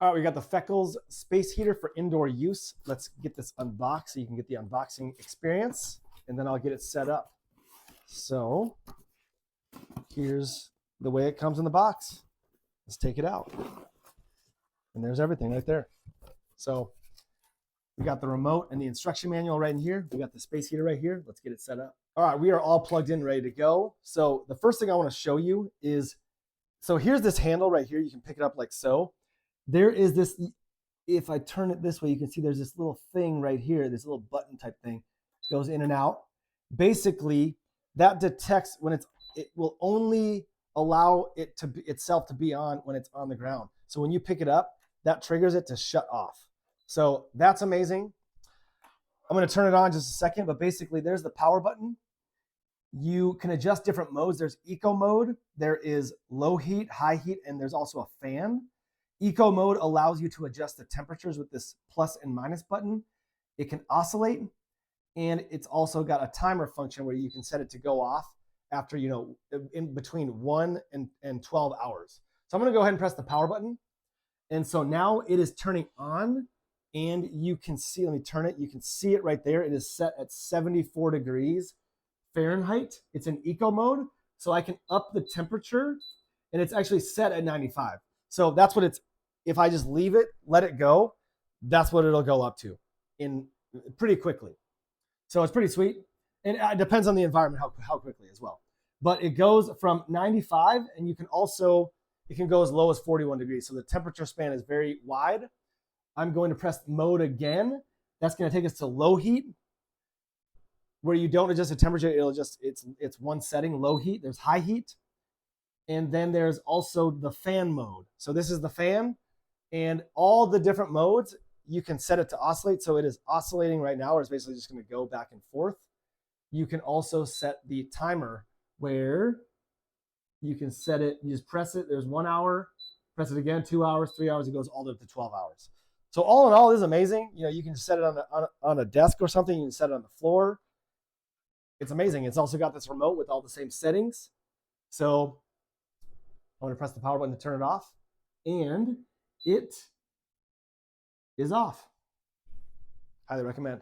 All right, we got the Feckles space heater for indoor use. Let's get this unboxed so you can get the unboxing experience, and then I'll get it set up. So here's the way it comes in the box. Let's take it out. And there's everything right there. So we got the remote and the instruction manual right in here. We got the space heater right here. Let's get it set up. All right, we are all plugged in, ready to go. So the first thing I want to show you is, so here's this handle right here. You can pick it up like so. There is this, if I turn it this way, you can see there's this little thing right here, this little button type thing, goes in and out. Basically, that detects when it will only allow it to be, itself to be on when it's on the ground. So when you pick it up, that triggers it to shut off. So that's amazing. I'm going to turn it on in just a second, but basically there's the power button. You can adjust different modes. There's eco mode, there is low heat, high heat, and there's also a fan. Eco mode allows you to adjust the temperatures with this plus and minus button. It can oscillate, and it's also got a timer function where you can set it to go off after, in between 1 and 12 hours. So I'm going to go ahead and press the power button. And so now it is turning on, and you can see, let me turn it. You can see it right there. It is set at 74 degrees Fahrenheit. It's in eco mode. So I can up the temperature, and it's actually set at 95. So that's what it's, if I just leave it, let it go, that's what it'll go up to in pretty quickly. So it's pretty sweet. And it depends on the environment, how quickly as well. But it goes from 95, and you can also, it can go as low as 41 degrees. So the temperature span is very wide. I'm going to press mode again. That's going to take us to low heat, where you don't adjust the temperature. It'll just, it's one setting, low heat. There's high heat. And then there's also the fan mode. So this is the fan, and all the different modes, you can set it to oscillate. So it is oscillating right now, or it's basically just going to go back and forth. You can also set the timer where you can set it, you just press it, there's 1 hour, press it again, 2 hours, 3 hours, it goes all the way up to 12 hours. So all in all, this is amazing. You can set it on a desk or something, you can set it on the floor. It's amazing. It's also got this remote with all the same settings. So I'm going to press the power button to turn it off, and it is off. Highly recommend.